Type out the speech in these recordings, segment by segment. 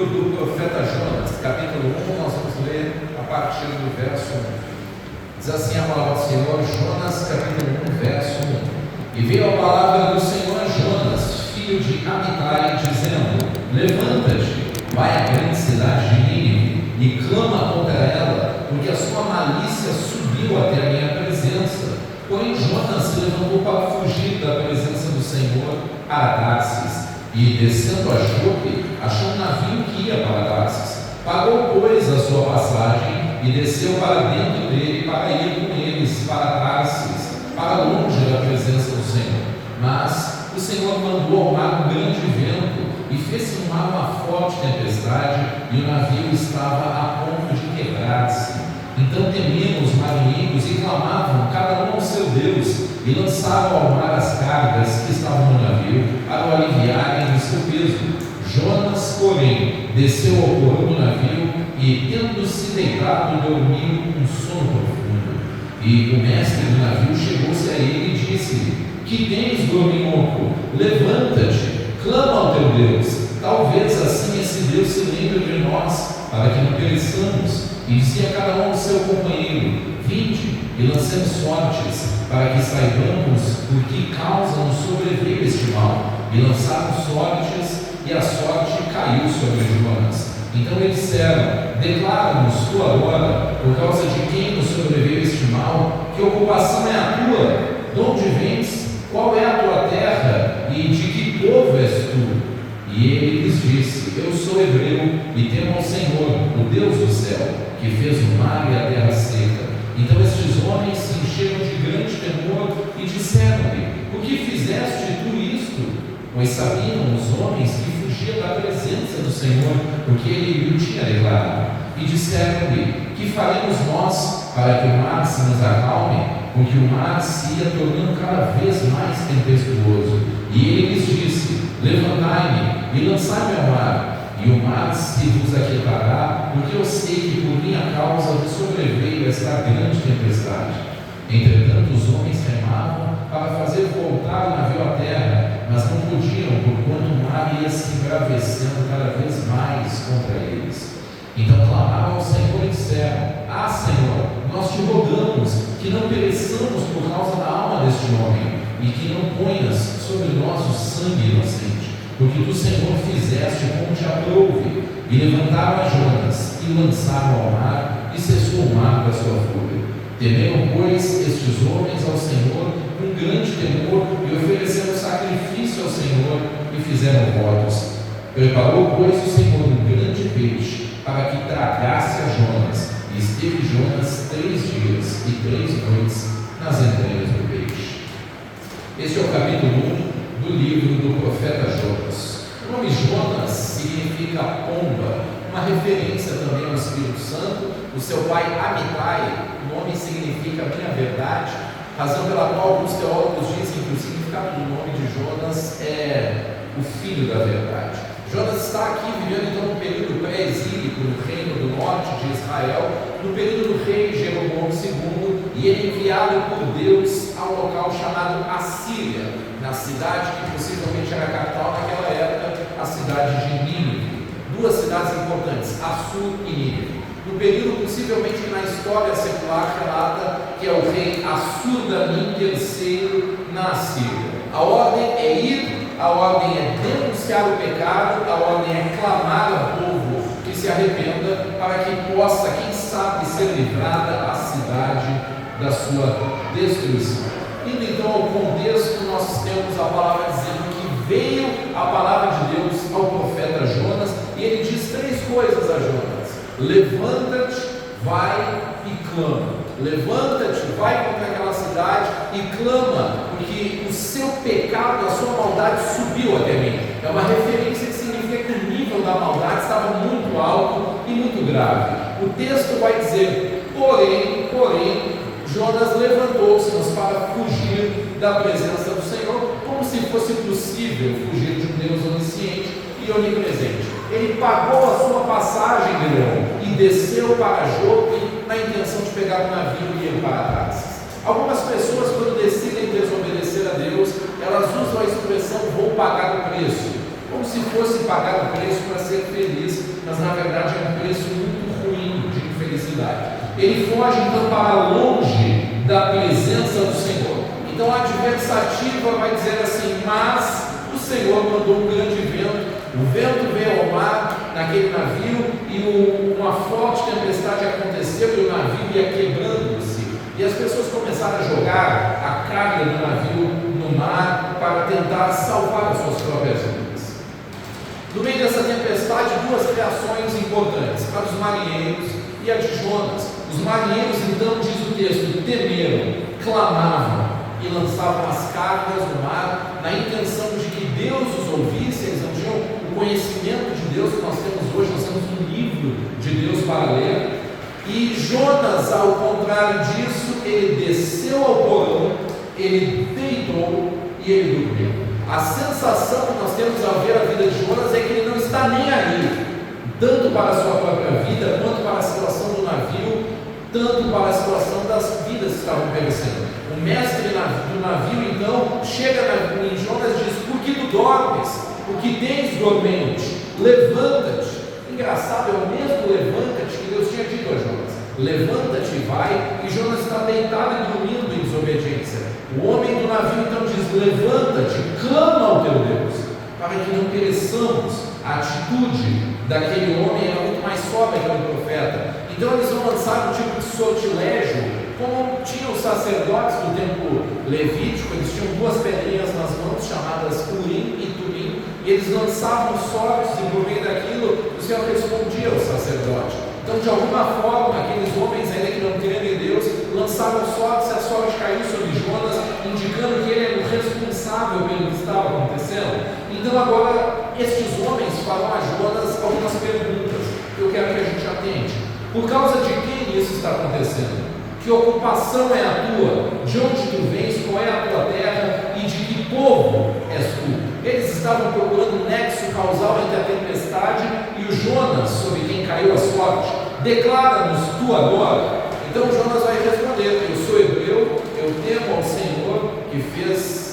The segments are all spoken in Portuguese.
livro do profeta Jonas, capítulo 1, nós vamos ler a partir do verso 1. Diz assim a palavra do Senhor, Jonas, capítulo 1, verso 1. E veio a palavra do Senhor a Jonas, filho de Amitai, dizendo: Levanta-te, vai à grande cidade de Nínive, e clama contra ela, porque a sua malícia subiu até a minha presença. Porém Jonas se levantou para fugir da presença do Senhor a Tarsis, e descendo a Jope, achou um navio que ia para Tarsis. Pagou, pois, a sua passagem, e desceu para dentro dele, para ir com eles para Tarsis, para longe da presença do Senhor. Mas o Senhor mandou ao mar um grande vento, e fez-se no mar uma forte tempestade, e o navio estava a ponto de quebrar-se. Então temiam os marinheiros e clamavam, cada um ao seu Deus, e lançavam ao mar as cargas que estavam no navio, para o aliviarem do seu peso. Jonas, porém, desceu ao porão do navio, e, tendo-se deitado, dormiu um sono profundo. E o mestre do navio chegou-se a ele e disse-lhe: Que tens, dorminhoco? Levanta-te, clama ao teu Deus. Talvez assim esse Deus se lembre de nós, para que não pereçamos. E dizia cada um ao seu companheiro: Vinde e lancemos sortes, para que saibamos por que causa nos sobreveio este mal. E lançaram sortes, e a sorte caiu sobre Jonas. Então eles disseram: Declara-nos tu agora, por causa de quem nos sobreveio este mal, que ocupação é a tua? De onde vens? Qual é a tua terra? E de que povo és tu? E ele lhes disse: Eu sou hebreu, e temo ao Senhor, o Deus do céu, que fez o mar e a terra seca. Então estes homens se encheram de grande temor e disseram-lhe: Por que fizeste tu isto? Pois sabiam os homens que fugia da presença do Senhor, porque ele lhe tinha declarado. E disseram-lhe: Que faremos nós para que o mar se nos acalme? Porque o mar se ia tornando cada vez mais tempestuoso. E ele lhes disse: Levantai-me e lançai-me ao mar, e o mar se vos aquietará, porque eu sei que por minha causa vos sobreveio esta grande tempestade. Entretanto os homens remavam para fazer voltar o navio à terra, mas não podiam, porquanto o mar ia se embravecendo cada vez mais contra eles. Então clamaram ao Senhor e disseram: Ah, Senhor, nós te rogamos que não pereçamos por causa da alma deste homem, e que não ponhas sobre nós o sangue inocente, porque tu, Senhor, fizeste como te aprouve. E levantaram a Jonas, e lançaram ao mar, e cessou o mar da sua fúria. Temeram, pois, estes homens ao Senhor com grande temor, e ofereceram sacrifício ao Senhor, e fizeram votos. Preparou, pois, o Senhor um grande peixe, para que tragasse a Jonas, e esteve Jonas 3 dias e 3 noites nas entranhas do peixe. Este é o capítulo 1 do livro do profeta Jonas. O nome Jonas significa pomba, uma referência também ao Espírito Santo. O seu pai Amitai, o nome significa minha verdade, razão pela qual alguns teólogos dizem que o significado do nome de Jonas é o filho da verdade. Jonas está aqui vivendo então no período pré-exílico no reino do norte de Israel, no período do rei Jeroboão II, e ele é enviado por Deus ao local chamado Assíria, na cidade que possivelmente era a capital naquela época, a cidade de Nínive. Duas cidades importantes, Assur e Nínive. No período possivelmente na história secular relata que é o rei Assur-Danim III na Assíria. A ordem é ir, a ordem é denunciar o pecado, a ordem é clamar ao povo que se arrependa, para que possa, quem sabe, ser livrada a cidade da sua destruição. Indo então ao contexto, nós temos a palavra dizendo que veio a palavra de Deus ao profeta Jonas, e ele diz 3 coisas a Jonas: levanta-te, vai e clama. Levanta-te, vai contra aquela cidade e clama, porque o seu pecado, a sua maldade subiu até mim. É uma referência que significa que o nível da maldade estava muito alto e muito grave. O texto vai dizer: porém, Jonas levantou-se para fugir da presença do Senhor, como se fosse possível fugir de um Deus onisciente e onipresente. Ele pagou a sua passagem de leão e desceu para Jope na intenção de pegar um navio e ir para Tarsis. Algumas pessoas, quando decidem desobedecer a Deus, elas usam a expressão "vou pagar o preço", como se fosse pagar o preço para ser feliz ele foge então para longe da presença do Senhor. Então a adversativa vai dizer assim: mas o Senhor mandou um grande vento, o vento veio ao mar naquele navio e uma forte tempestade aconteceu e o navio ia quebrando-se. E as pessoas começaram a jogar a carga do navio no mar para tentar salvar as suas próprias vidas. No meio dessa tempestade, duas reações importantes: a dos marinheiros e a de Jonas. Os marinheiros, então, diz o texto, temeram, clamavam e lançavam as cargas no mar, na intenção de que Deus os ouvisse. Eles não tinham o conhecimento de Deus que nós temos hoje. Nós temos um livro de Deus para ler. E Jonas, ao contrário disso, ele desceu ao porão, ele deitou e ele dormiu. A sensação que nós temos ao ver a vida de Jonas é que ele não está nem aí, tanto para a sua própria vida, quanto para a situação do navio, tanto para a situação das vidas que estavam perecendo. O mestre do navio, então, chega em Jonas e diz: por que tu dormes? O que tens dormente? Levanta-te. Engraçado, é o mesmo levanta-te que Deus tinha dito a Jonas: levanta-te e vai. E Jonas está deitado e dormindo em desobediência. O homem do navio então diz: levanta-te, clama ao teu Deus, para que não pereçamos. A atitude daquele homem era muito mais sóbria que o profeta. Então eles vão lançar um tipo de sortilégio, como tinham os sacerdotes do tempo levítico. Eles tinham duas pedrinhas nas mãos chamadas Urim e Tumim, e eles lançavam sortes, e por meio daquilo o Senhor respondia ao sacerdote. Então, de alguma forma, aqueles homens ainda que não creem em Deus lançavam sortes, e a sorte caiu sobre Jonas, indicando que ele era o responsável pelo que estava acontecendo. Então agora estes homens falam a Jonas algumas perguntas que eu quero que a gente atende. Por causa de quem isso está acontecendo? Que ocupação é a tua? De onde tu vens? Qual é a tua terra? E de que povo és tu? Eles estavam procurando um nexo causal entre a tempestade e o Jonas, sobre quem caiu a sorte. Declara-nos tu agora. Então Jonas vai responder: eu sou hebreu, eu temo ao Senhor que fez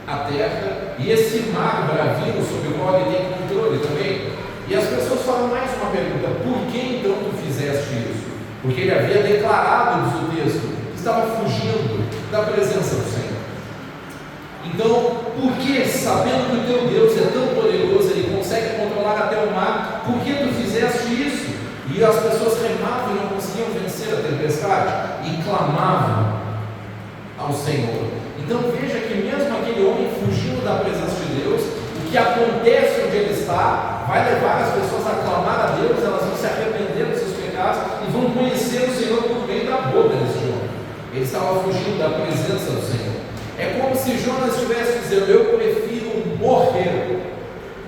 a terra e esse mar bravio sobre o qual ele tem controle também. E as pessoas falam mais uma pergunta: por que então tu fizeste isso? Porque ele havia declarado, diz o texto, que estava fugindo da presença do Senhor. Então, por que, sabendo que o teu Deus é tão poderoso, ele consegue controlar até o mar, por que tu fizeste isso? E as pessoas remavam e não conseguiam vencer a tempestade e clamavam ao Senhor. Então veja que mesmo aquele homem fugindo da presença de Deus, o que acontece onde ele está vai levar as pessoas a clamar a Deus. Elas vão se arrepender dos seus pecados e vão conhecer o Senhor por meio da boca desse homem. Ele estava fugindo da presença do Senhor. É como se Jonas estivesse dizendo: eu prefiro morrer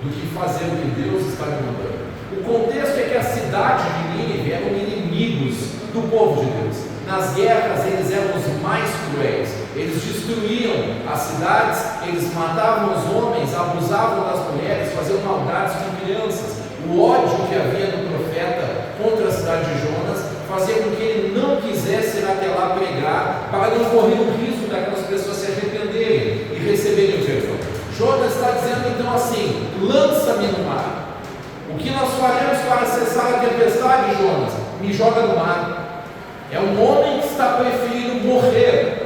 do que fazer o que Deus está me mandando. O contexto é que a cidade de Nínive eram inimigos do povo de Deus. Nas guerras eles eram os mais cruéis. Eles destruíam as cidades, eles matavam os homens, abusavam das mulheres, faziam maldades com crianças. O ódio que havia no profeta contra a cidade de Jonas fazia com que ele não quisesse ir até lá pregar, para não correr o risco daquelas pessoas se arrependerem e receberem o perdão. Jonas está dizendo então assim: lança-me no mar. O que nós faremos para cessar a tempestade, Jonas? Me joga no mar. É um homem que está preferindo morrer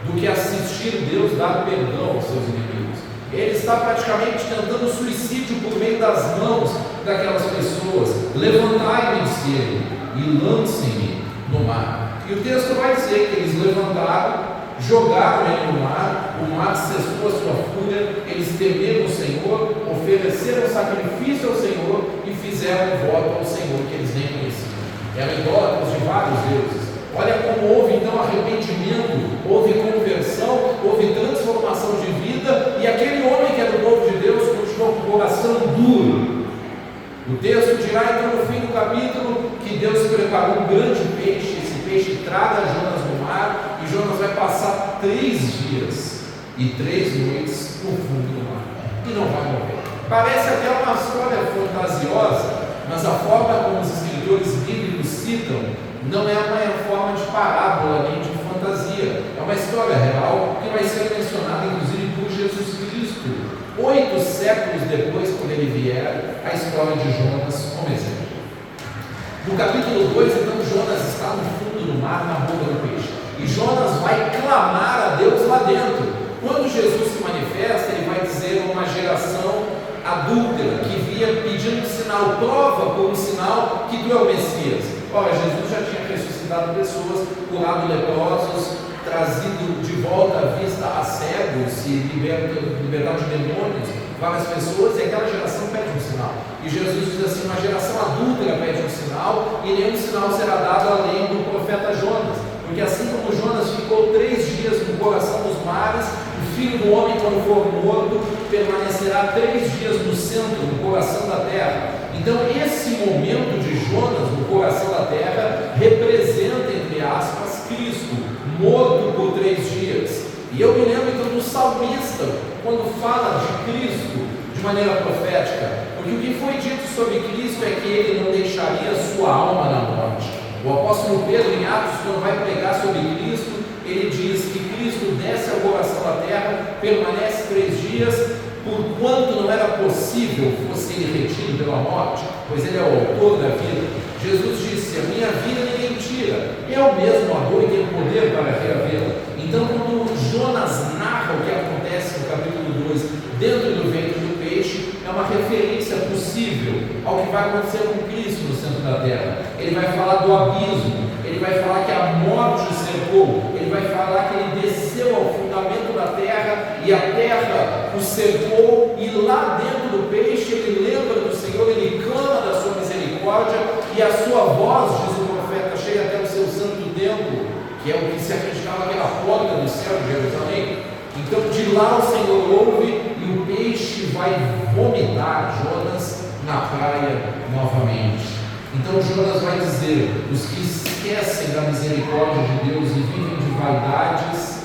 do que assistir Deus dar perdão aos seus inimigos. Ele está praticamente tentando suicídio por meio das mãos daquelas pessoas. Levantai-me, disse ele, e lancem-me no mar. E o texto vai dizer que eles levantaram, jogaram ele no mar, o mar cessou a sua fúria, eles temeram o Senhor, ofereceram sacrifício ao Senhor e fizeram um voto ao Senhor que eles nem conheciam. Eram idólatras de vários deuses. Olha como houve então arrependimento, houve conversão, houve transformação de vida, e aquele homem que era do povo de Deus continuou com o coração duro. O texto dirá então no fim do capítulo que Deus preparou um grande peixe. Esse peixe traga Jonas no mar, e Jonas vai passar 3 dias e 3 noites no fundo do mar e não vai morrer. Parece até uma história fantasiosa, mas a forma como os escritores bíblicos citam não é uma forma de parábola nem de fantasia. É uma história real que vai ser mencionada inclusive por Jesus Cristo 8 séculos depois, quando ele vier, a história de Jonas como exemplo. No capítulo 2, então, Jonas está no fundo do mar, na boca do peixe. E Jonas vai clamar a Deus lá dentro. Quando Jesus se manifesta, ele vai dizer a uma geração adúltera que via pedindo um sinal, prova por um sinal que tu é o Messias. Ora, Jesus já tinha ressuscitado pessoas, curado leprosos, trazido de volta a vista a cegos e libertado de demônios várias pessoas, e aquela geração pede um sinal. E Jesus diz assim: uma geração adúltera pede um sinal, e nenhum sinal será dado além do profeta Jonas. Porque assim como Jonas ficou 3 dias no coração dos mares, o Filho do Homem, quando for morto, permanecerá 3 dias no centro, no coração da terra. Então esse momento de Jonas no coração da terra representa, entre aspas, Cristo, morto por 3 dias. E eu me lembro então do salmista, quando fala de Cristo de maneira profética, porque o que foi dito sobre Cristo é que ele não deixaria sua alma na morte. O apóstolo Pedro, em Atos, quando vai pregar sobre Cristo, ele diz que Cristo desce ao coração da terra, permanece 3 dias, porquanto não era possível fosse ele retido pela morte, pois ele é o autor da vida. Jesus disse: a minha vida ninguém tira, eu mesmo a dou e tenho poder para reavê-la. Então, quando Jonas narra o que acontece no capítulo 2, dentro do ventre do peixe, é uma referência possível ao que vai acontecer com Cristo no centro da terra. Ele vai falar do abismo, ele vai falar que a morte o cercou, ele vai falar que ele desceu ao fundamento da terra e a terra o cercou, e lá dentro do peixe ele lembra do Senhor, ele clama da sua misericórdia, e a sua voz, diz o profeta, chega até o seu santo templo, que é o que se acreditava que era a porta do céu de Jerusalém. Então de lá o Senhor ouve, e o peixe vai vomitar Jonas na praia novamente. Então Jonas vai dizer: os que esquecem da misericórdia de Deus e vivem de vaidades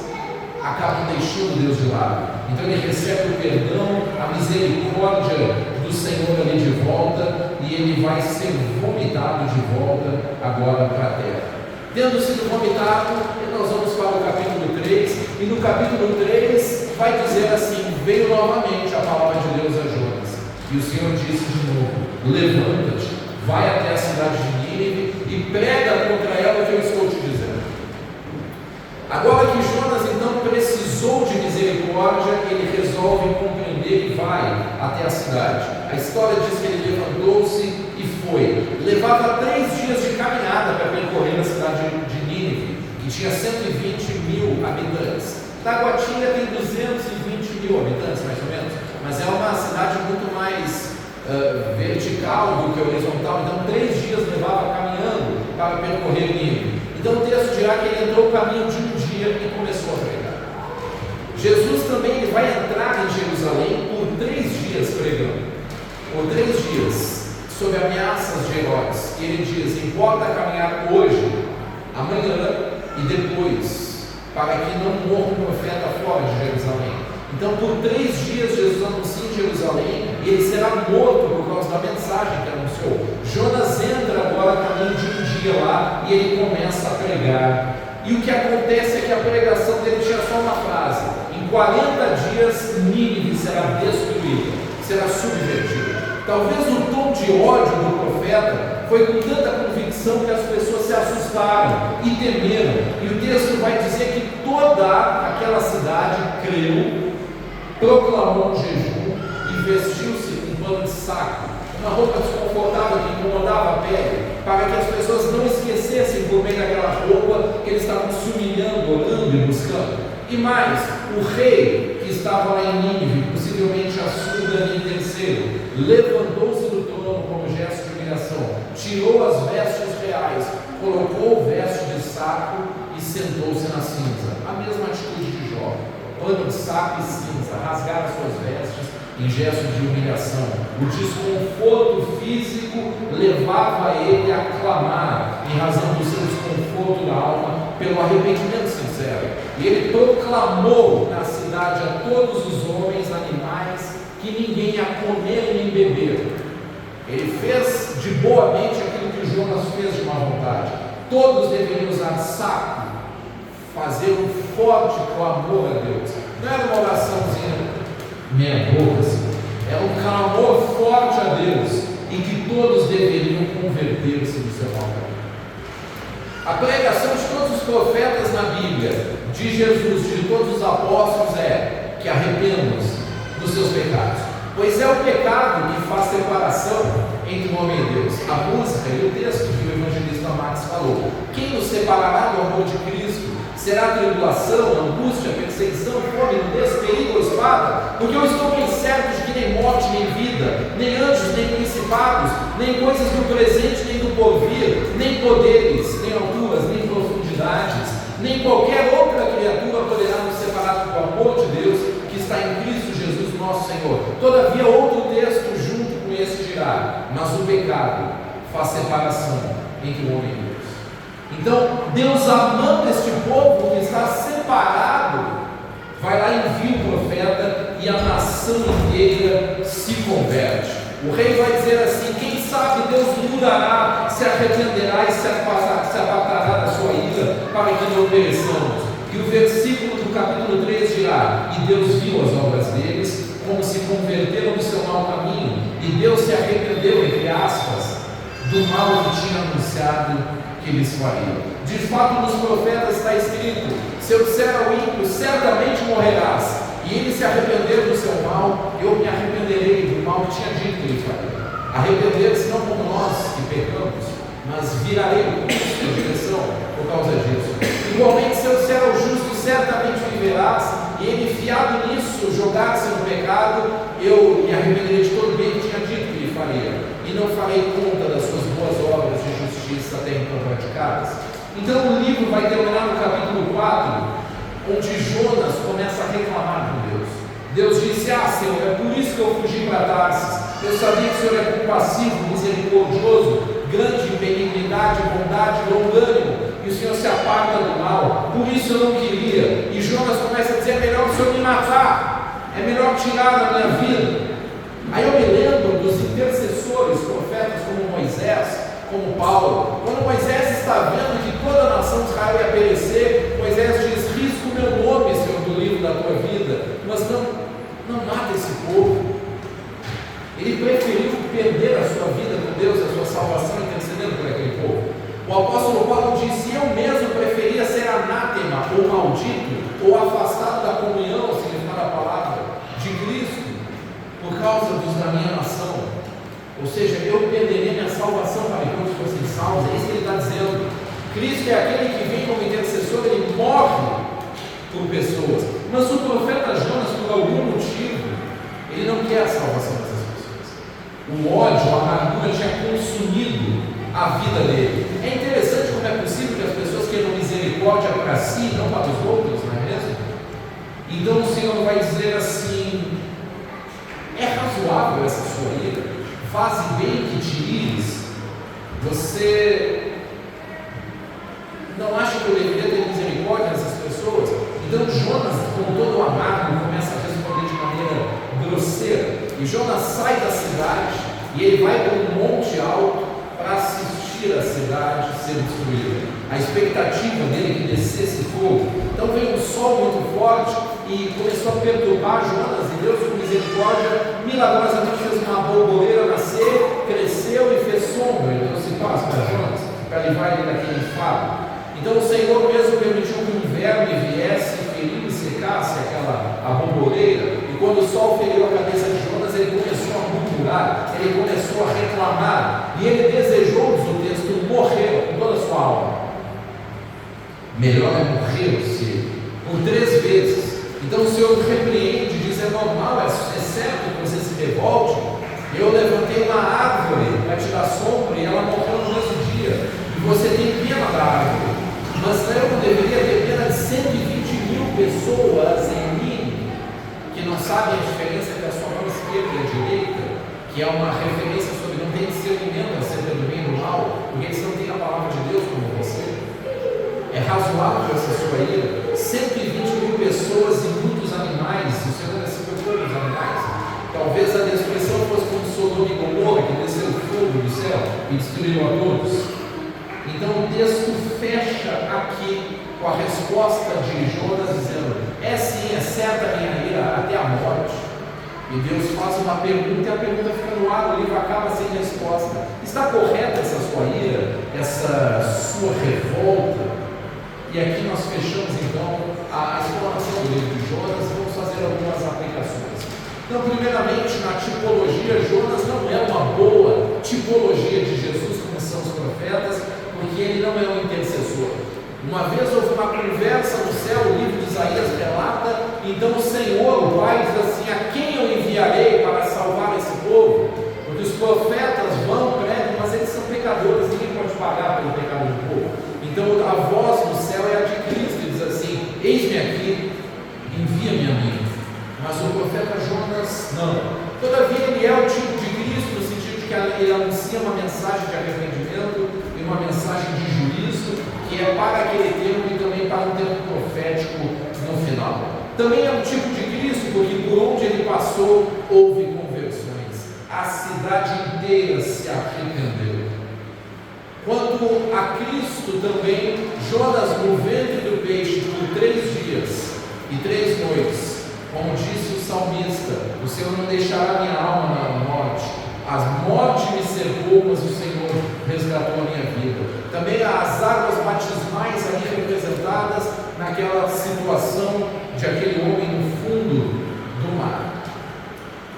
acabam deixando Deus de lado. Então ele recebe o perdão, a misericórdia do Senhor ali de volta, e ele vai ser vomitado de volta agora para a terra. Tendo sido vomitado, nós vamos para o capítulo 3, e no capítulo 3 vai dizer assim: veio novamente a palavra de Deus a Jonas, e o Senhor disse de novo: levanta-te, vai até a cidade de Nínive e prega contra ela o que eu estou te dizendo. Agora que Jonas então precisou de misericórdia, ele resolve compreender e vai até a cidade. A história diz que ele levantou-se e foi. Levava 3 dias de caminhada para percorrer a cidade de Nínive, que tinha 120.000 habitantes. Taguatinga tem 220.000 habitantes, mais ou menos, mas é uma cidade muito mais vertical do que horizontal. Então 3 dias levava caminhando para percorrer Nínive. Então o texto dirá que ele entrou o caminho de um dia e começou a pregar. Jesus também ele vai entrar em Jerusalém por 3 dias pregando, por 3 dias, sob ameaças de Herodes. E ele diz: importa caminhar hoje, amanhã e depois, para que não morra um profeta fora de Jerusalém. Então por 3 dias Jesus anuncia em Jerusalém, e ele será morto por causa da mensagem que anunciou. Jonas entra agora caminho de um dia lá, e ele começa a pregar. E o que acontece é que a pregação dele tinha só uma frase: em 40 dias Nínive será destruída, será subvertida. Talvez o tom de ódio do profeta foi com tanta convicção que as pessoas se assustaram e temeram. E o texto vai dizer que toda aquela cidade creu, proclamou um jejum e vestiu-se com pano de saco, uma roupa desconfortável que incomodava a pele, para que as pessoas não esquecessem por meio daquela roupa que eles estavam se humilhando, orando e buscando. E mais, o rei que estava lá em Nínive, possivelmente Assur-Danim III, levantou-se do trono como gesto de humilhação, tirou as vestes reais, colocou o veste de saco e sentou-se na cinza. A mesma atitude de Jó: pano de saco e cinza, rasgar as suas vestes em gesto de humilhação. O desconforto físico levava ele a clamar, em razão do seu desconforto da alma, pelo arrependimento sincero. E ele proclamou na cidade a todos os homens, animais, que ninguém ia comer nem beber. Ele fez de boa mente aquilo que Jonas fez de má vontade. Todos deveriam usar saco, fazer um forte clamor a Deus. Não era uma oraçãozinha meia boca assim. É um clamor forte a Deus, e que todos deveriam converter-se do seu mau caminho. A pregação de todos os profetas na Bíblia, de Jesus, de todos os apóstolos, é que arrependam-se dos seus pecados, pois é o pecado que faz separação entre o homem e Deus. A música e o texto que o evangelista Marcos falou: quem nos separará do amor de Cristo? Será tribulação, angústia, perseguição, fome, nudez, perigo ou espada? Porque eu estou bem certo de que nem morte, nem vida, nem anjos, nem principados, nem coisas do presente, nem do porvir, nem poderes, nem alturas, nem profundidades, nem qualquer outra criatura poderá nos separar do amor de Deus que está em Cristo Jesus nosso Senhor. Todavia, outro texto junto com esse dirá: mas o pecado faz separação entre o homem e Deus. Então, Deus, amando este povo que está separado, vai lá e envia o profeta e a nação inteira se converte. O rei vai dizer assim: quem sabe Deus mudará, se arrependerá e se apartará da sua ira, para que não pereçamos. E o versículo do capítulo 3 dirá: e Deus viu as obras deles, como se converteram do seu mau caminho, e Deus se arrependeu, entre aspas, do mal que tinha anunciado que eles fariam. De fato, nos profetas está escrito: se eu disser ao ímpio, certamente morrerás, e ele se arrepender do seu mal, eu me arrependerei do mal que tinha dito que ele faria. Arrepender-se não como nós que pecamos, mas virarei o curso da direção por causa disso. Igualmente, se eu disser ao justo, certamente viverás, e ele, fiado nisso, jogar-se no pecado, eu me arrependerei de todo o bem que tinha dito que ele faria, e não farei conta das suas boas obras de justiça até então praticadas. Então o livro vai terminar no capítulo 4, onde Jonas começa a reclamar com Deus. Deus disse: ah, Senhor, é por isso que eu fugi para Tarsis. Eu sabia que o Senhor é compassivo, misericordioso, grande em benignidade, bondade, longânimo, e o Senhor se aparta do mal. Por isso eu não queria. E Jonas começa a dizer: é melhor o Senhor me matar, é melhor tirar da minha vida. Aí eu me lembro dos intercessores, profetas como Moisés, como Paulo. Quando Moisés está vendo que toda a nação de Israel ia perecer, Moisés diz: risca o meu nome, Senhor, do livro da tua vida, mas não mata esse povo. Ele preferiu perder a sua vida com Deus, a sua salvação, intercedendo por aquele povo. O apóstolo Paulo disse: eu mesmo preferia ser anátema, ou maldito, ou afastado da comunhão, significando a palavra, de Cristo, por causa dos da minha nação. Ou seja, eu perderia minha salvação para que todos fossem salvos. É isso que ele está dizendo. Cristo é aquele que vem como intercessor, ele morre por pessoas. Mas o profeta Jonas, por algum motivo, ele não quer a salvação dessas pessoas. O ódio, a amargura tinha consumido a vida dele. É interessante como é possível que as pessoas queiram misericórdia para si, não para os outros, não é mesmo? Então o Senhor vai dizer assim: é razoável essa sua ira? Faze bem que te ires. Você não acha que eu deveria ter misericórdia dessas pessoas? Então Jonas, com todo o amargo, começa a responder de maneira grosseira. E Jonas sai da cidade e ele vai para um monte alto para assistir a cidade ser destruída. A expectativa dele é que descesse fogo. Então veio um sol muito forte e começou a perturbar Jonas, e Deus, com misericórdia, milagrosamente fez uma borboleira nascer, cresceu e fez sombra. Então se paz para Jonas, para livrar ele daquele enfado. Então o Senhor mesmo permitiu que o inverno viesse e feriu e secasse a borboleira. E quando o sol feriu a cabeça de Jonas, ele começou a murmurar, ele começou a reclamar, e ele desejou, diz o texto, morrer com toda a sua alma. Melhor é morrer, se por 3 vezes. Então o Senhor repreende, diz: é normal, é certo que você se revolte. Eu levantei uma árvore para te dar sombra e ela morreu no mesmo dia, e você tem pena da árvore. Mas eu não deveria ter pena de 120.000 pessoas em mim, que não sabem a diferença entre a sua mão esquerda e a direita, que é uma referência sobre não ter discernimento acerca do bem e do mal, porque eles não têm a palavra de Deus como você. É razoável essa sua ira? 120.000 pessoas e muitos animais. O Senhor recebeu todos os animais. Talvez a destruição fosse como Sodoma e Gomorra, que desceu fogo do céu e destruiu a todos. Então o texto fecha aqui com a resposta de Jonas, dizendo: é sim, é certa a minha ira até a morte. E Deus faz uma pergunta e a pergunta fica no ar, o livro acaba sem resposta. Está correta essa sua ira, essa sua revolta? E aqui nós fechamos então a exploração do livro de Jonas e vamos fazer algumas aplicações. Então, primeiramente, na tipologia, Jonas não é uma boa tipologia de Jesus, como são os profetas, porque ele não é um intercessor. Uma vez houve uma conversa no céu, o livro de Isaías relata, então o Senhor, o Pai, diz assim: a quem eu enviarei para salvar esse povo? Porque os profetas vão, pregam, mas eles são pecadores, ninguém pode pagar pelo pecado do povo. Então a voz do céu é a de Cristo, e diz assim: eis-me aqui, envia-me a mim. Mas o profeta Jonas não. Todavia ele é o tipo de Cristo, no sentido de que ele anuncia uma mensagem de arrependimento e uma mensagem de juízo, que é para aquele tempo e também para um tempo profético no final. Também é um tipo de Cristo, porque por onde ele passou houve conversões, a cidade inteira se arrependeu. Quanto a Cristo também, Jonas no ventre do peixe por 3 dias e 3 noites, como disse o salmista: o Senhor não deixará minha alma na morte, a morte me cercou, mas o Senhor resgatou a minha vida. Também as águas batismais ali representadas naquela situação de aquele homem no fundo do mar.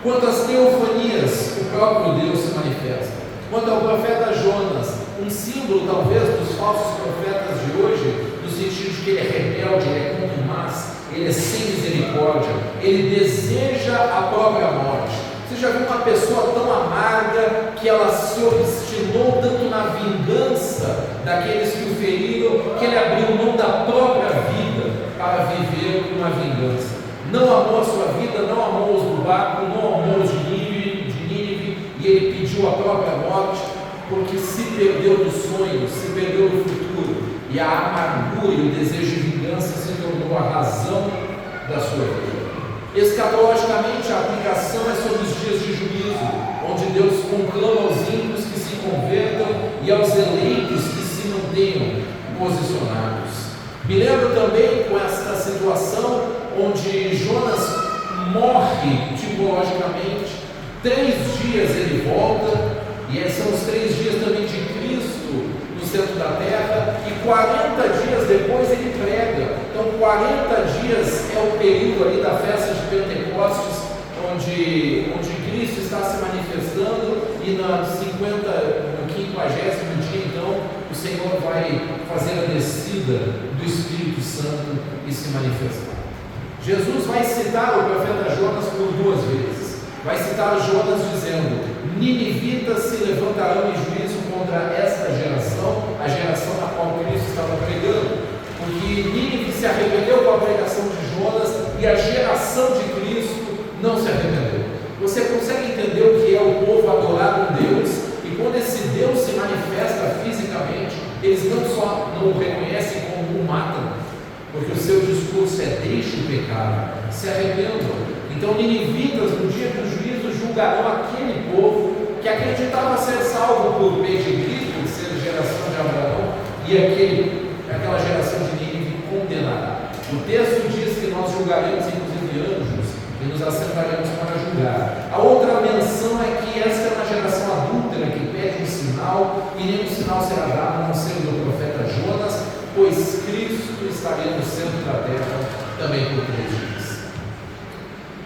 Quanto às teofanias, o próprio Deus se manifesta. Quanto ao profeta Jonas, um símbolo talvez dos falsos profetas de hoje, no sentido de que ele é rebelde, ele é contumaz, ele é sem misericórdia, ele deseja a própria morte. Você já viu uma pessoa tão amarga que ela se obstinou tanto na vingança daqueles que o feriram, que ele abriu mão da própria vida para viver uma vingança? Não amou a sua vida, não amou os do barco, não amou os de Nínive, e ele pediu a própria morte, porque se perdeu do sonho, se perdeu do futuro, e a amargura e o desejo de vingança se tornou a razão da sua vida. Escatologicamente, a aplicação é sobre os dias de juízo, onde Deus conclama aos ímpios que se convertam e aos eleitos que se mantenham posicionados. Me lembro também com esta situação onde Jonas morre tipologicamente, 3 dias ele volta, e esses são os 3 dias também de Cristo no centro da terra, e 40 dias depois ele prega. Então 40 dias é o período ali da festa de Pentecostes, onde Cristo está se manifestando, e no 50º dia então o Senhor vai fazer a descida do Espírito Santo e se manifestar. Jesus vai citar o profeta Jonas por 2 vezes. Vai citar Jonas dizendo: ninivitas se levantarão em juízo contra esta geração, a geração na qual Cristo estava pregando, porque Nínive se arrependeu com a pregação de Jonas e a geração de Cristo não se arrependeu. Você consegue entender o que é o povo adorar um Deus? E quando esse Deus se manifesta fisicamente, eles não só não o reconhecem, como o matam, porque o seu discurso é: deixe o pecado, se arrependam. Então ninivitas no dia do juízo julgarão aquele povo que acreditava ser salvo por pedigree, por ser geração de Abraão, e aquela geração de Nínive condenará. O texto diz que nós julgaremos inclusive anjos e nos assentaremos para julgar. A outra menção é que esta é uma geração adúltera que pede um sinal, e nenhum sinal será dado a não ser do profeta Jonas, pois Cristo estaria no centro da terra também por 3 dias.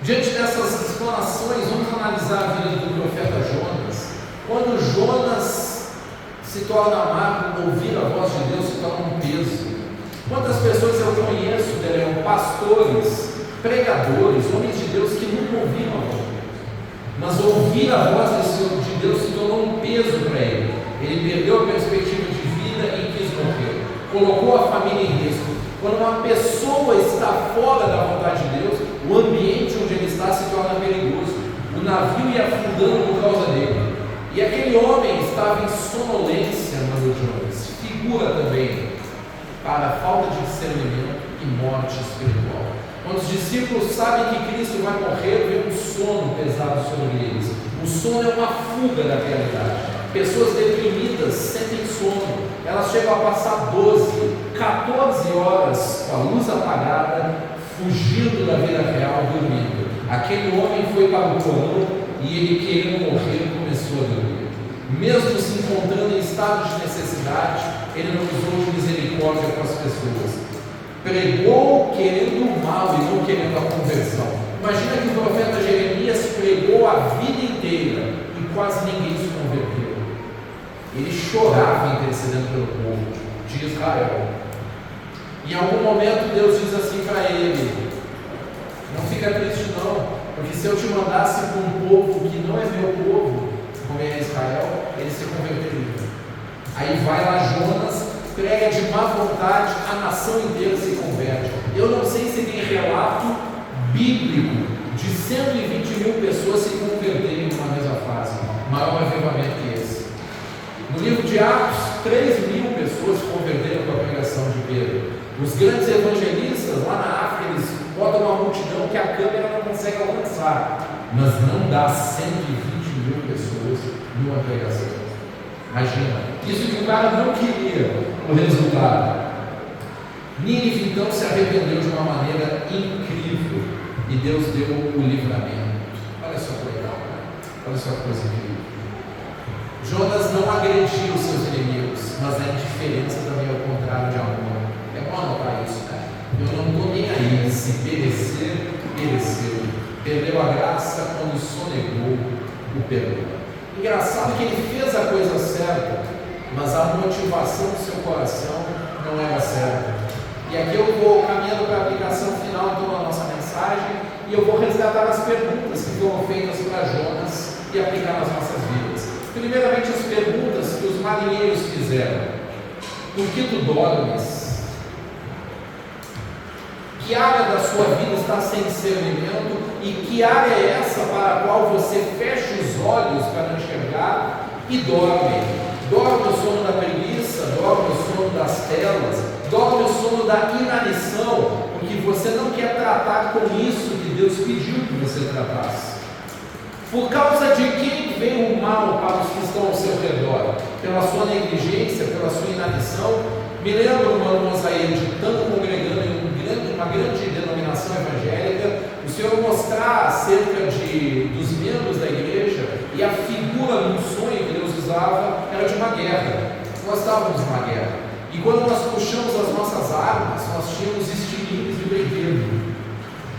Diante dessas explanações, vamos analisar a vida do profeta Jonas. Quando Jonas se torna amargo, ouvir a voz de Deus se torna um peso. Quantas pessoas eu conheço, pastores, pregadores, homens de Deus que nunca ouviram a voz de Deus, mas ouvir a voz de Deus se tornou um peso para ele. Ele perdeu a perspectiva de vida e quis morrer, colocou a família em risco. Quando uma pessoa está fora da vontade de Deus, o ambiente onde ele está se torna perigoso. O navio ia afundando por causa dele. E aquele homem estava em sonolência, Mano Jonas, figura também para a falta de discernimento e morte espiritual. Quando os discípulos sabem que Cristo vai morrer, vem um sono pesado sobre eles. O sono é uma fuga da realidade. Pessoas deprimidas sentem sono, elas chegam a passar 12, 14 horas com a luz apagada, fugindo da vida real, dormindo. Aquele homem foi para o porão e ele, querendo morrer, começou a dormir. Mesmo se encontrando em estado de necessidade, ele não usou de misericórdia com as pessoas. Pregou querendo o mal e não querendo a conversão. Imagina que o profeta Jeremias pregou a vida inteira e quase ninguém se converteu. Ele chorava intercedendo pelo povo de Israel. Em algum momento Deus diz assim para ele: não fica triste não, porque se eu te mandasse para um povo que não é meu povo, como é Israel, ele se converteria. Aí vai lá Jonas, prega de má vontade, a nação inteira se converte. Eu não sei se tem relato bíblico de 120 mil pessoas se converterem numa mesma fase, maior avivamento que esse. No livro de Atos, 3.000 pessoas se converteram com a pregação de Pedro. Os grandes evangelistas lá na África, eles botam uma multidão que a câmera não consegue alcançar, mas não dá 120 mil pessoas numa pregação. Imagina, isso que o cara não queria, o resultado. Nínive então se arrependeu de uma maneira incrível e Deus deu o livramento. Olha só que legal, olha só que coisa incrível. Jonas não agrediu os seus inimigos, mas a indiferença também é o contrário de amor. É bom anotar isso, né? Eu não estou nem aí, se perecer, pereceu. Perdeu a graça quando sonegou o perdão. Engraçado que ele fez a coisa certa, mas a motivação do seu coração não era certa. E aqui eu vou caminhando para a aplicação final então, da nossa mensagem, e eu vou resgatar as perguntas que foram feitas para Jonas e aplicar nas nossas vidas. Primeiramente, as perguntas que os marinheiros fizeram: por que tu dormes? Que área da sua vida está sem discernimento e que área é essa para a qual você fecha os olhos para não enxergar e dorme? Dorme o sono da preguiça, dorme o sono das telas, dorme o sono da inanição, porque você não quer tratar com isso que Deus pediu que você tratasse. Por causa de quem vem o mal para os que estão ao seu redor? Pela sua negligência, pela sua inanição? Me lembro, irmão Mosaíra, de tanto congregando em uma grande denominação evangélica, o Senhor mostrar acerca dos membros da igreja, e a figura no sonho que Deus usava era de uma guerra. Nós estávamos numa guerra, e quando nós puxamos as nossas armas, nós tínhamos estilingues de brinquedo.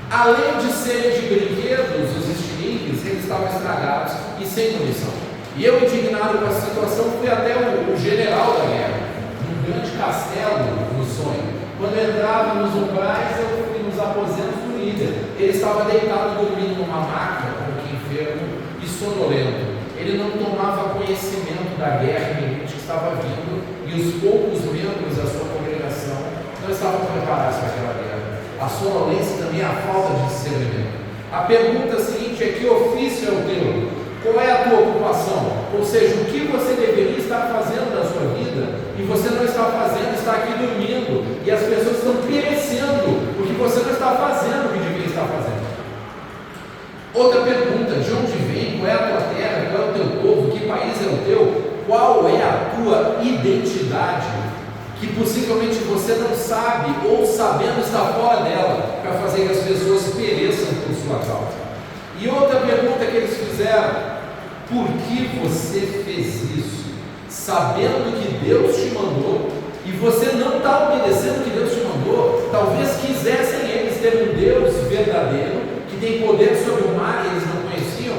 Além de serem de brinquedos, os estilingues, eles estavam estragados e sem munição. E eu, indignado com a situação, fui até o general da guerra, num grande castelo no sonho. Quando eu entrava nos umbrais, eu fui nos aposentos do líder. Ele estava deitado dormindo numa maca, como que enfermo e sonolento. Ele não tomava conhecimento da guerra iminente que estava vindo, e os poucos membros da sua congregação não estavam preparados para aquela guerra. A sonolência também é a falta de discernimento. A pergunta seguinte é: que ofício é o teu? Qual é a tua ocupação? Ou seja, o que você deveria estar fazendo na sua vida e você não está fazendo, está aqui dormindo, e as pessoas estão perecendo porque você não está fazendo o que deveria estar fazendo. Outra pergunta: de onde vem? Qual é a tua terra? Qual é o teu povo? Que país é o teu? Qual é a tua identidade? Que possivelmente você não sabe, ou sabendo está fora dela, para fazer que as pessoas pereçam por sua causa. E outra pergunta que eles fizeram: por que você fez isso? Sabendo que Deus te mandou, e você não está obedecendo o que Deus te mandou. Talvez quisessem eles ter um Deus verdadeiro, que tem poder sobre o mar, e eles não conheciam,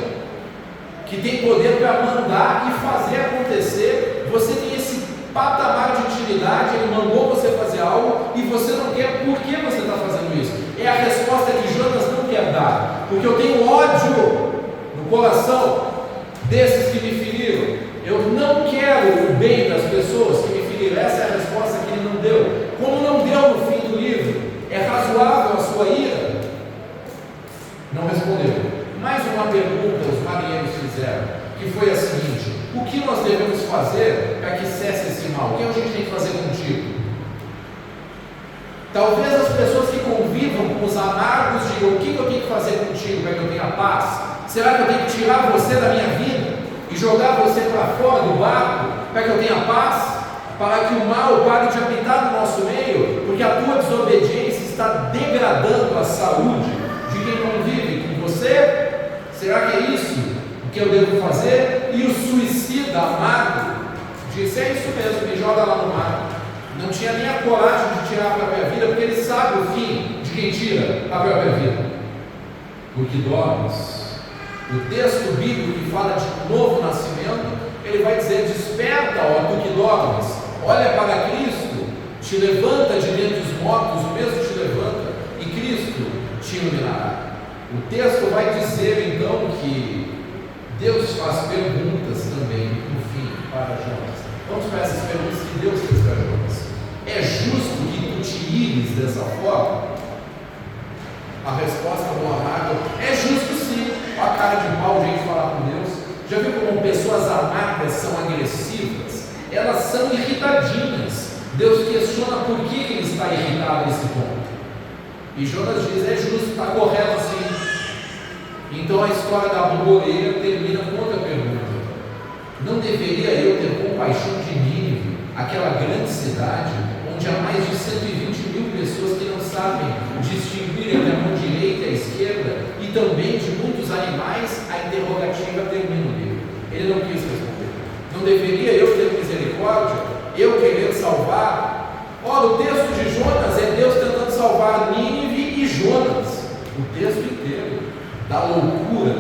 que tem poder para mandar e fazer acontecer. Você tem esse patamar de intimidade, ele mandou você fazer algo e você não quer. Por que você está fazendo isso? É a resposta que Jonas não quer dar: porque eu tenho ódio no coração desses que me feriram. Eu não quero o bem das pessoas que me feriram. Essa é a resposta que ele não deu. Como não deu no fim do livro: é razoável a sua ira? Não respondeu. Mais uma pergunta os marinheiros fizeram, que foi a seguinte: o que nós devemos fazer para que cesse esse mal? O que a gente tem que fazer contigo? Talvez as pessoas que convivam com os amargos digam: o que eu tenho que fazer contigo para que eu tenha paz? Será que eu tenho que tirar você da minha vida e jogar você para fora do barco para que eu tenha paz? Para que o mal pare de habitar no nosso meio? Porque a tua desobediência está degradando a saúde de quem convive com você. você? Será que é isso o que eu devo fazer? E o suicida amargo disse: é isso mesmo, me joga lá no mar. Não tinha nem a coragem de tirar a própria vida, porque ele sabe o fim de quem tira a própria vida. Porque dormes. O texto bíblico que fala de novo nascimento, ele vai dizer: desperta, ó tu que dormes, olha para Cristo, te levanta de dentre os mortos, o mesmo te levanta, e Cristo te iluminará. O texto vai dizer então que Deus faz perguntas também no fim para Jonas. Vamos para essas perguntas que Deus fez para Jonas. É justo que tu te ires dessa forma? A resposta do amargo é justo sim. Olha a cara de pau de gente falar com Deus. Já viu como pessoas amargas são agressivas? Elas são irritadinhas. Deus questiona por que ele está irritado nesse ponto. E Jonas diz: é justo, está correto sim. Então a história da borboleira termina com outra pergunta: não deveria eu ter compaixão de Nínive, aquela grande cidade, onde há mais de 120.000 pessoas que não sabem distinguir entre a mão direita e a esquerda, e também de muitos animais? A interrogativa termina o livro. Ele não quis responder. Não deveria eu ter misericórdia? Eu querer salvar? Ora, o texto de Jonas é Deus tentando salvar Nínive e Jonas. O texto inteiro da loucura.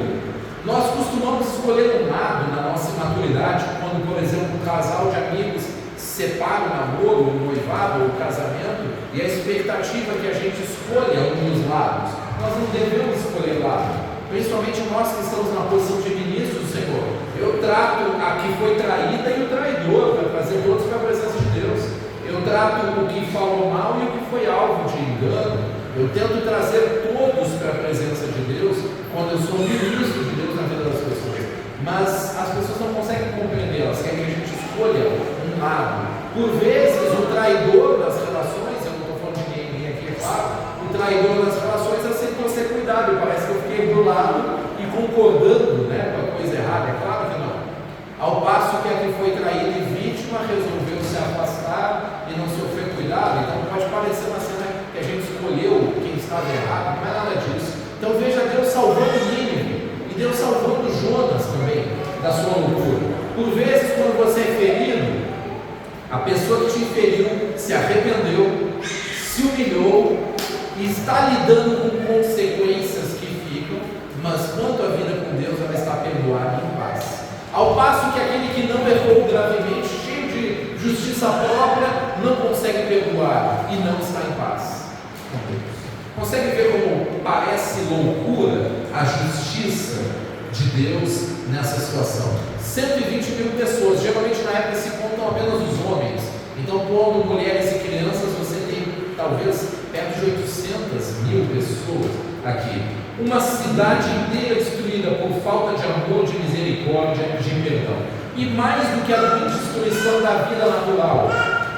Nós costumamos escolher um lado na nossa imaturidade, quando, por exemplo, um casal de amigos separa o namoro, o noivado ou o casamento, e a expectativa é que a gente escolha um dos lados. Nós não devemos escolher lado, principalmente nós que estamos na posição de ministro do Senhor. Eu trato a que foi traída e o traidor, para trazer todos para a presença de Deus. Eu trato o que falou mal e o que foi alvo de engano. Eu tento trazer todos para a presença de Deus quando eu sou ministro de Deus na vida das pessoas. Mas as pessoas não conseguem compreender, elas querem que a gente escolha um lado. Por vezes, o traidor das relações, eu não estou falando de ninguém aqui, é claro, o traidor das relações é sempre você cuidado. E parece que eu fiquei do lado e concordando, né, com a coisa errada. É claro que não. Ao passo que a que foi traída e vítima resolveu se afastar e não sofrer cuidado. Então pode parecer uma cena que a gente escolheu quem estava errado, não é nada disso. Então veja Deus salvando Nínive e Deus salvando Jonas também da sua loucura. Por vezes, quando você é ferido, a pessoa que te feriu se arrependeu, se humilhou e está lidando com consequências que ficam, mas quanto à vida com Deus, ela está perdoada em paz. Ao passo que aquele que não errou gravemente, cheio de justiça própria, não consegue perdoar e não está em paz com Deus. Consegue ver como parece loucura a justiça de Deus nessa situação? 120.000 pessoas, geralmente na época se contam apenas os homens. Então, pondo mulheres e crianças, você tem talvez perto de 800.000 pessoas aqui. Uma cidade inteira destruída por falta de amor, de misericórdia, de perdão. E mais do que a destruição da vida natural,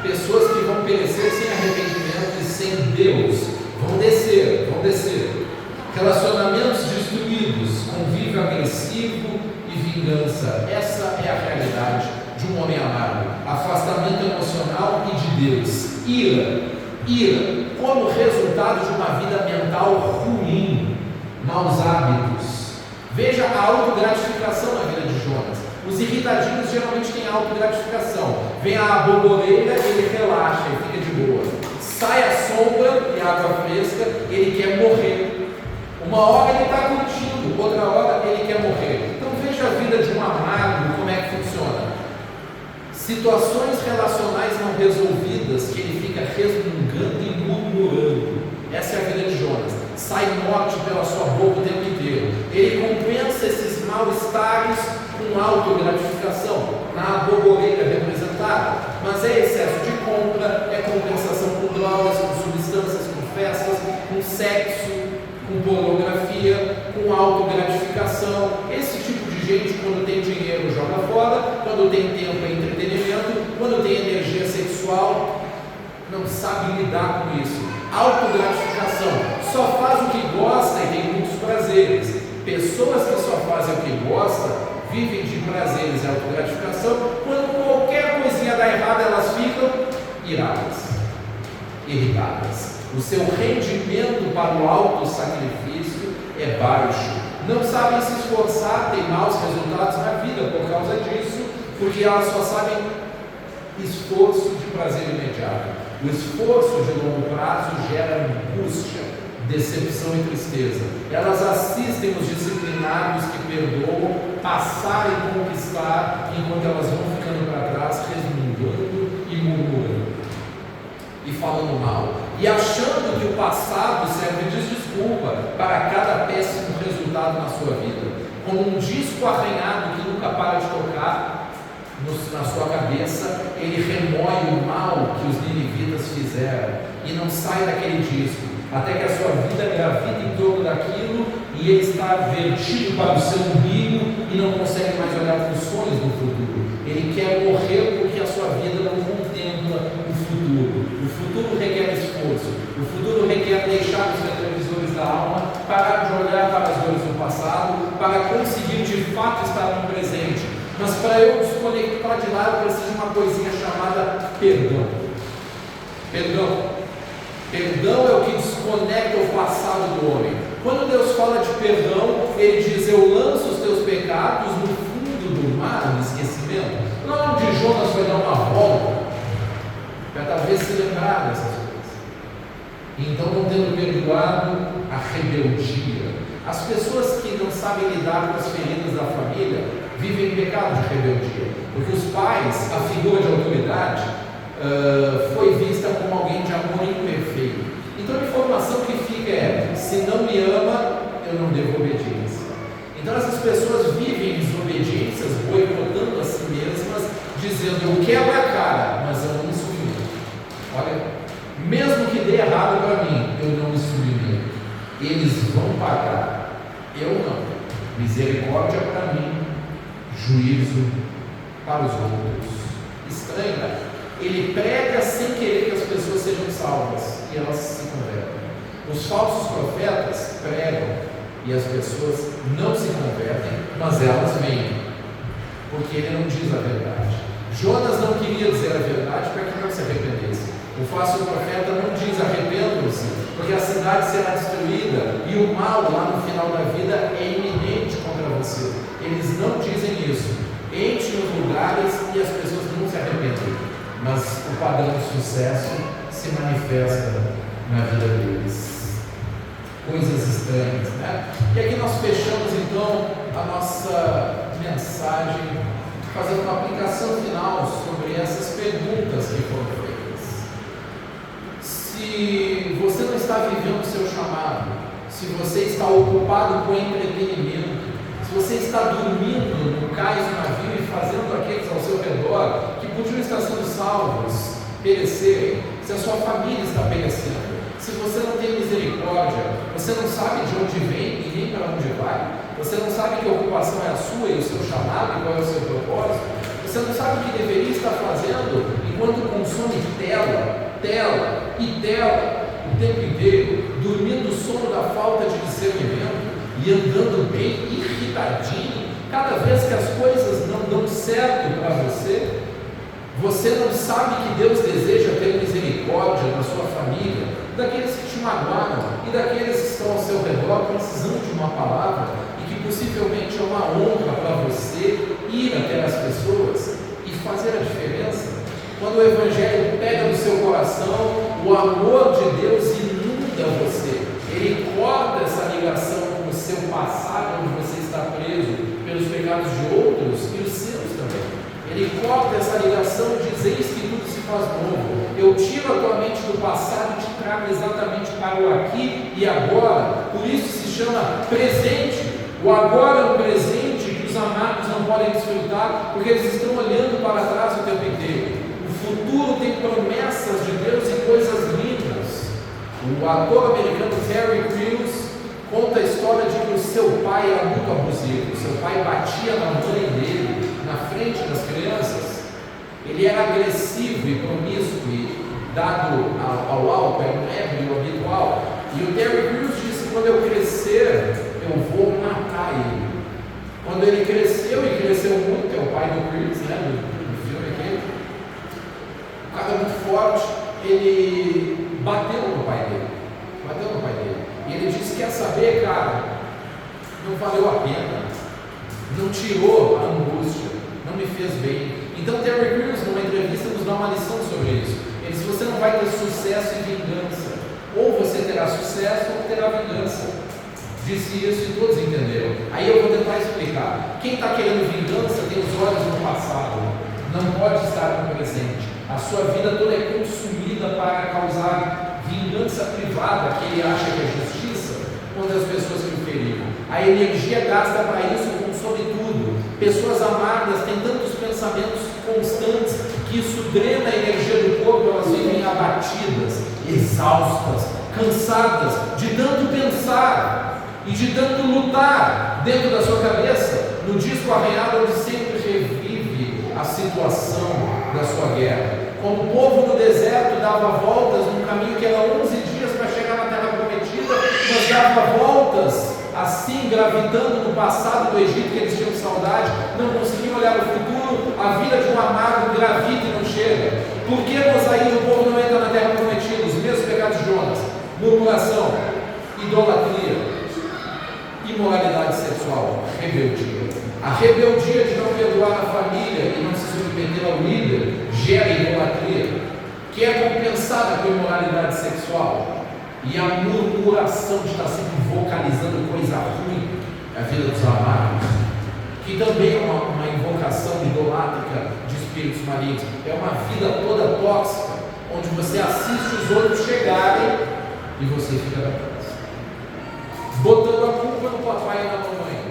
pessoas que vão perecer sem arrependimento e sem Deus. Vão descer. Relacionamentos destruídos, convívio agressivo e vingança. Essa é a realidade de um homem amargo. Afastamento emocional e de Deus. Ira, como resultado de uma vida mental ruim, maus hábitos. Veja a autogratificação na vida de Jonas. Os irritadinhos geralmente têm autogratificação. Vem a borboleira, ele relaxa e fica de boa. Sai a sombra e a água fresca, ele quer morrer. Uma hora ele está curtindo, outra hora ele quer morrer. Então veja a vida de um amargo, como é que funciona. Situações relacionais não resolvidas, que ele fica resmungando e murmurando. Essa é a vida de Jonas. Sai morte pela sua boca o tempo inteiro. Ele compensa esses mal-estares com autogratificação, na borboleira representada. Mas é excesso de compra, é compensação com drogas, com substâncias, com festas, com sexo, com pornografia, com autogratificação. Esse tipo de gente, quando tem dinheiro, joga fora, quando tem tempo é entretenimento, quando tem energia sexual, não sabe lidar com isso. Autogratificação, só faz o que gosta e tem muitos prazeres. Pessoas que só fazem o que gostam vivem de prazeres e autogratificação. Quando qualquer coisinha dá errado, elas ficam iradas, irritadas. O seu rendimento para o autossacrifício é baixo. não sabem se esforçar, têm maus resultados na vida por causa disso, porque elas só sabem esforço de prazer imediato. O esforço de longo prazo gera angústia, decepção e tristeza. Elas assistem os disciplinados que perdoam passar e conquistar, enquanto elas vão ficando para trás, resmungando e murmurando e falando mal, e achando que o passado serve de desculpa para cada péssimo resultado na sua vida, como um disco arranhado que nunca para de tocar na sua cabeça. Ele remoe o mal que os ninivitas fizeram e não sai daquele disco, até que a sua vida gravita em torno daquilo e ele está vertido para o seu umbigo e não consegue mais olhar para os sonhos do futuro. Ele quer morrer porque a sua vida não contempla o futuro. O futuro requer esforço, o futuro requer deixar os retrovisores da alma, parar de olhar para as dores do passado, para conseguir de fato estar no presente. Mas para eu desconectar de lá, eu preciso de uma coisinha chamada perdão. Perdão é o que desconecta o passado do homem. Quando Deus fala de perdão, Ele diz: eu lanço os teus pecados no fundo do mar, no esquecimento. Não onde Jonas foi dar uma volta, para talvez se lembrar dessas coisas. Então, não tendo perdoado a rebeldia. As pessoas que não sabem lidar com as feridas da família vivem em pecado de rebeldia, porque os pais, a figura de autoridade, foi vista como alguém de amor imperfeito. Então a informação que fica é: se não me ama, eu não devo obediência. Então essas pessoas vivem em desobediências, boicotando a si mesmas, dizendo: eu quebro a cara, mas eu não me submeto. Olha, mesmo que dê errado para mim, eu não me submeto. Eles vão pagar, eu não. Misericórdia para mim, juízo para os outros. Estranho, né? Ele prega sem querer que as pessoas sejam salvas e elas se convertem. Os falsos profetas pregam e as pessoas não se convertem, mas elas vêm, porque ele não diz a verdade. Jonas não queria dizer a verdade para que não se arrependesse. O falso profeta não diz: arrependam-se, porque a cidade será destruída e o mal lá no final da vida é iminente contra você. Eles não dizem isso. Enchem os lugares e as pessoas não se arrependem, mas o padrão de sucesso se manifesta na vida deles. Coisas estranhas, né? E aqui nós fechamos então a nossa mensagem, fazendo uma aplicação final sobre essas perguntas que foram feitas. Se você não está vivendo o seu chamado, se você está ocupado com entretenimento, se você está dormindo no cais do navio e fazendo aqueles ao seu redor que podiam estar sendo salvos perecerem, se a sua família está perecendo, se você não tem misericórdia, você não sabe de onde vem e nem para onde vai, você não sabe que ocupação é a sua e o seu chamado e qual é o seu propósito, você não sabe o que deveria estar fazendo enquanto consome tela o tempo inteiro, dormindo o sono da falta de discernimento e andando bem irritadinho cada vez que as coisas não dão certo para você. Você não sabe que Deus deseja ter misericórdia da sua família, daqueles que te magoaram e daqueles que estão ao seu redor precisando de uma palavra, e que possivelmente é uma honra para você ir até as pessoas e fazer a diferença. Quando o Evangelho pega no seu coração, o amor de Deus inunda você. Ele corta essa ligação com o seu passado, onde você está preso pelos pecados de outros e os seus também. Ele corta essa ligação e diz: eis que tudo se faz novo. Eu tiro a tua mente do passado e te trago exatamente para o aqui e agora. Por isso se chama presente. O agora é um presente que os amados não podem desfrutar, porque eles estão olhando para trás o tempo inteiro. O futuro tem promessas de Deus e coisas lindas. O ator americano Terry Crews conta a história de que o seu pai era muito abusivo. O seu pai batia na mãe dele, na frente das crianças. Ele era agressivo e promíscuo e dado ao álcool, era um ébrio habitual. E o Terry Crews disse: quando eu crescer, eu vou matar ele. Quando ele cresceu, e cresceu muito, é o pai do Crews, né, do filme aqui, o cara muito forte, ele bateu no pai dele. E ele disse: quer saber, cara, não valeu a pena, não tirou a angústia, não me fez bem. Então Terry Crews, numa entrevista, nos dá uma lição sobre isso. Ele diz: você não vai ter sucesso e vingança, ou você terá sucesso ou terá vingança. Disse isso e todos entenderam. Aí eu vou tentar explicar. Quem está querendo vingança tem os olhos no passado, não pode estar no presente. A sua vida toda é consumida para causar vingança privada, que ele acha que é justiça, contra as pessoas que o feriram. A energia gasta para isso consome tudo. Pessoas amargas têm tantos pensamentos constantes que isso drena a energia do corpo. Elas vivem abatidas, exaustas, cansadas de tanto pensar e de tanto lutar dentro da sua cabeça, no disco arranhado onde sempre revive a situação da sua guerra. Como o povo no deserto dava voltas num caminho que era 11 dias para chegar na terra prometida, mas dava voltas assim, gravitando no passado do Egito, que eles tinham saudade, não conseguiam olhar o futuro. A vida de um amado gravita e não chega. Por que, Mosaías, o povo não entra na terra prometida? Os mesmos pecados de Jonas: murmuração, idolatria, imoralidade sexual, rebeldia. A rebeldia de não perdoar a família e não se submeter ao líder gera idolatria, que é compensada com imoralidade sexual. E a murmuração de estar sempre vocalizando coisa ruim, a vida dos amados, que também é uma invocação idolátrica de espíritos malignos. É uma vida toda tóxica, onde você assiste os outros chegarem e você fica atrás, botando a culpa no papai e na mamãe.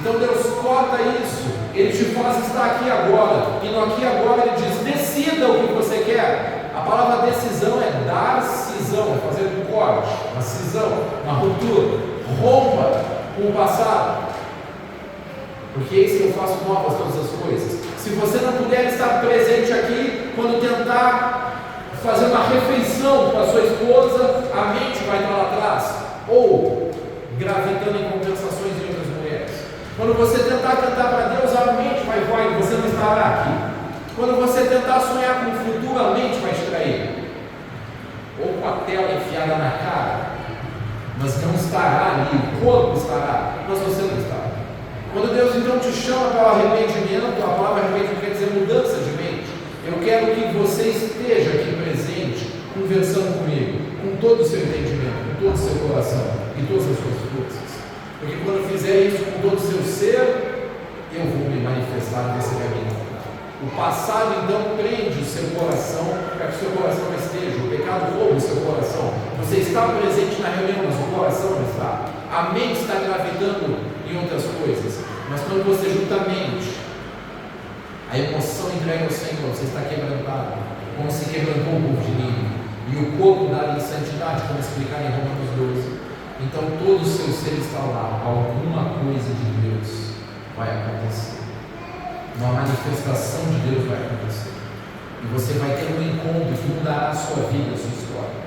Então Deus corta isso, Ele te faz estar aqui agora, e no aqui e agora Ele diz: decida o que você quer. A palavra decisão é dar cisão, é fazer um corte, uma cisão, uma ruptura. Rompa com o passado, porque eis que eu faço novas todas as coisas. Se você não puder estar presente aqui, quando tentar fazer uma refeição com a sua esposa, a mente vai estar lá atrás, ou gravitando em conversações de outras mulheres. Quando você tentar cantar para Deus, a mente vai voar e você não estará aqui. Quando você tentar sonhar com o futuro, a mente vai te trair, ou com a tela enfiada na cara, mas não estará ali, o corpo estará, mas você não estará. Quando Deus então te chama para o arrependimento, a palavra arrependimento quer dizer mudança de mente. Eu quero que você esteja aqui presente, conversando comigo, com todo o seu entendimento, com todo o seu coração e todas as suas forças. Porque quando eu fizer isso com todo o seu ser, eu vou me manifestar nesse caminho. O passado então prende o seu coração para que o seu coração não esteja. O pecado rouba o seu coração. Você está presente na reunião, mas o coração não está. A mente está gravitando em outras coisas. Mas quando você junta a mente, a emoção entrega ao Senhor, você está quebrantado, como se quebrantou o povo de Nínive, e o corpo dado em santidade, como explicar em Romanos 12. Então todo o seu ser está lá. Alguma coisa de Deus vai acontecer. Uma manifestação de Deus vai acontecer, e você vai ter um encontro que mudará a sua vida, a sua história.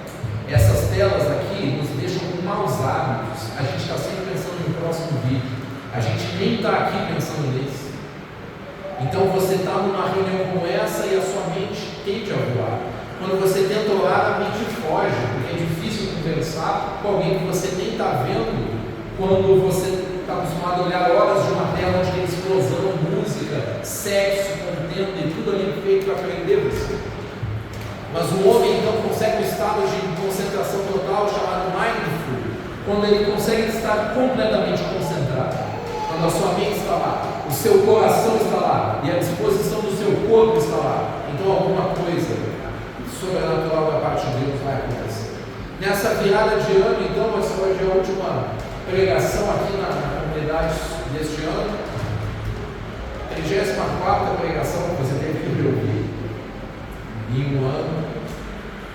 Essas telas aqui nos deixam com maus hábitos. A gente está sempre pensando no próximo vídeo, a gente nem está aqui pensando nisso. Então você está numa reunião como essa e a sua mente tende a voar. Quando você tenta orar, a mente foge, porque é difícil conversar com alguém que você nem está vendo. Quando você está acostumado a olhar horas de uma tela onde tem explosão, música, sexo, contenda e tudo ali feito para prender você. Mas o homem então consegue um estado de concentração total chamado mindful, quando ele consegue estar completamente concentrado, quando a sua mente está lá, o seu coração está lá e a disposição do seu corpo está lá. Então alguma coisa sobrenatural da parte de Deus vai acontecer. Nessa virada de ano, então, essa hoje é a última pregação aqui na comunidade deste ano, 34ª pregação que você teve que ouvir em um ano.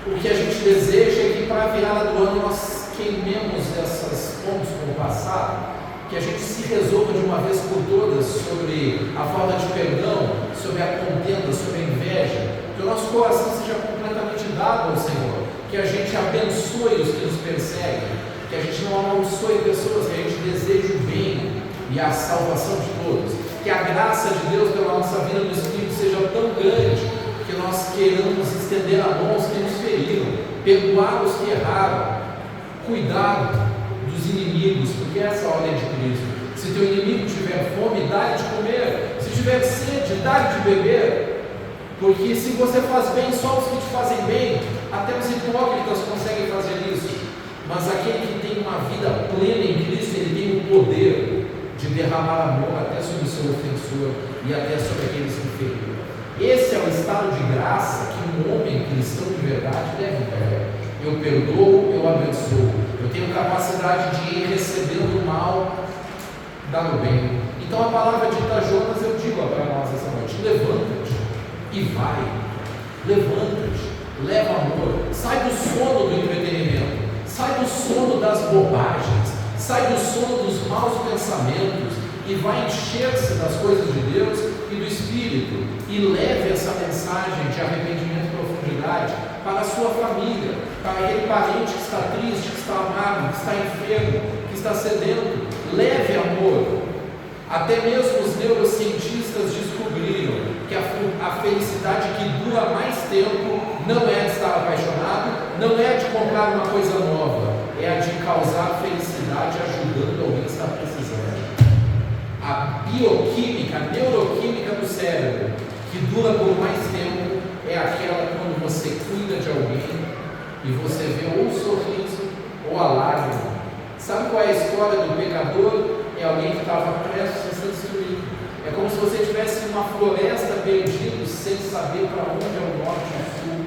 O que a gente deseja é que para a virada do ano nós queimemos essas pontos com o passado, que a gente se resolva de uma vez por todas sobre a falta de perdão, sobre a contenda, sobre a inveja, que o nosso coração seja completamente dado ao Senhor, que a gente abençoe os que nos perseguem, que a gente não amaldiçoe pessoas, que a gente deseje o bem e a salvação de todos, que a graça de Deus pela nossa vida no Espírito seja tão grande que nós queiramos estender a mão aos que nos feriram, perdoar os que erraram, cuidar dos inimigos, porque essa é a ordem de Cristo. Se teu inimigo tiver fome, dá-lhe de comer. Se tiver sede, dá-lhe de beber. Porque se você faz bem só os que te fazem bem, até os hipócritas conseguem fazer isso. Mas aquele que tem uma vida plena em Cristo, ele tem o poder de derramar amor até sobre o seu ofensor e até sobre aqueles que feriram. Esse é o estado de graça que um homem cristão de verdade deve ter. Eu perdoo, eu abençoo. Eu tenho capacidade de ir recebendo o mal, dando bem. Então a palavra dita a Jonas, eu digo para nós essa noite: levanta-te e vai. Levanta-te, leva amor. Sai do sono do entretenimento. Sai do sono das bobagens. Sai do sono dos maus pensamentos e vai encher-se das coisas de Deus e do Espírito, e leve essa mensagem de arrependimento e profundidade para a sua família, para aquele parente que está triste, que está amargo, que está enfermo, que está sedento. Leve amor. Até mesmo os neurocientistas descobriram que a felicidade que dura mais tempo não é de estar apaixonado, não é de comprar uma coisa nova, é a de causar felicidade ajudando alguém que está precisando. A bioquímica, a neuroquímica do cérebro que dura por mais tempo é aquela quando você cuida de alguém e você vê ou o sorriso ou a lágrima. Sabe qual é a história do pecador? É alguém que estava prestes a ser destruído. É como se você estivesse em uma floresta perdido, sem saber para onde é o norte e o sul,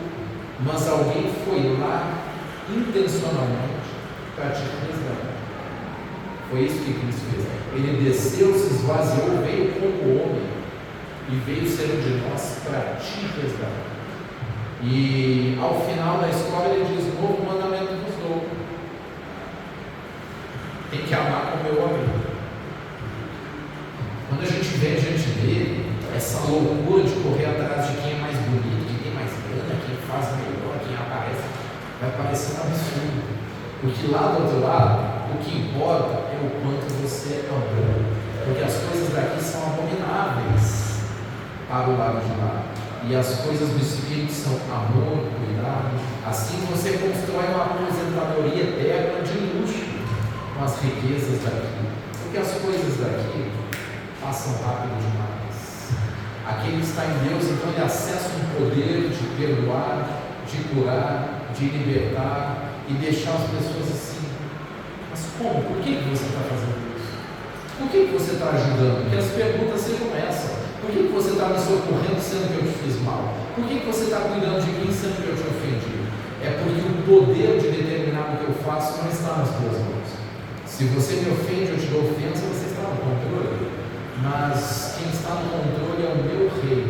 mas alguém foi lá intencionalmente para te resgatar. Foi isso que Cristo fez. Ele desceu, se esvaziou, veio como homem e veio ser um de nós para te resgatar. E ao final da história ele diz: novo mandamento vos dou. Tem que amar como eu amei. Quando a gente vê diante dele essa loucura de correr atrás de quem é mais bonito, quem tem mais grana, quem faz melhor, quem aparece, vai parecer um absurdo. Porque lá do outro lado, o que importa é o quanto você amou. Porque as coisas daqui são abomináveis para o lado de lá. E as coisas do Espírito são amor, cuidado. Assim você constrói uma aposentadoria eterna de luxo com as riquezas daqui. Porque as coisas daqui passam rápido demais. Aquele que está em Deus, então ele acessa um poder de perdoar, de curar, de libertar e deixar as pessoas assim. Mas como? Por que você está fazendo isso? Por que você está ajudando? Que as perguntas sejam essas. Por que você está me socorrendo sendo que eu te fiz mal? Por que você está cuidando de mim sendo que eu te ofendi? É porque o poder de determinar o que eu faço não está nas tuas mãos. Se você me ofende ou te dá ofensa, você está no controle. Mas quem está no controle é o meu rei,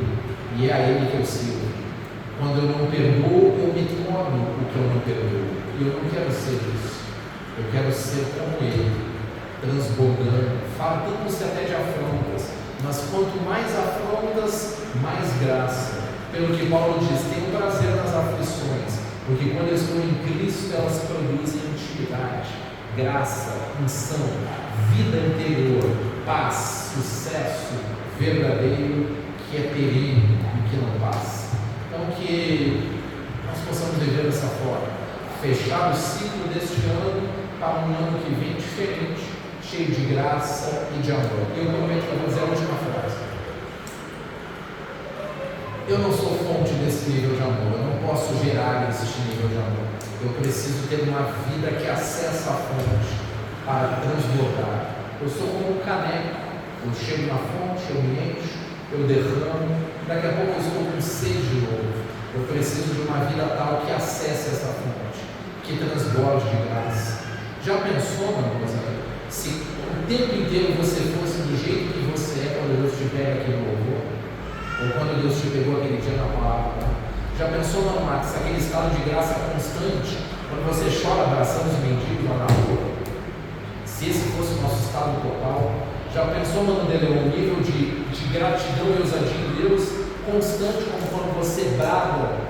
e é a ele que eu sirvo. Quando eu não perdoo, eu me torno o que eu não perdoo. E eu não quero ser isso. Eu quero ser como ele, transbordando, fartando-se até de afrontas. Mas quanto mais afrontas, mais graça. Pelo que Paulo diz: tenho prazer nas aflições, porque quando eu estou em Cristo, elas produzem intimidade, graça, unção, vida interior, paz, sucesso verdadeiro, que é perene e que não passa. Então que nós possamos viver dessa forma, fechar o ciclo deste ano para um ano que vem diferente, cheio de graça e de amor. E eu prometo que eu vou dizer a última frase. Eu não sou fonte desse nível de amor, eu não posso gerar este nível de amor. Eu preciso ter uma vida que acessa a fonte para transbordar. Eu sou como um caneco, eu chego na fonte, eu me encho, eu derramo, daqui a pouco eu estou com sede de novo. Eu preciso de uma vida tal que acesse essa fonte, que transborde de graça. Já pensou, meu irmão, se o tempo inteiro você fosse do jeito que você é quando Deus te pega aqui no louvor? Ou quando Deus te pegou aquele dia na palavra? Já pensou, não, Max, aquele estado de graça constante, quando você chora abraçando os mendigos lá na rua? Se esse fosse o nosso estado total, já pensou, mano, dele, um nível de gratidão e ousadia em Deus constante, como quando você brada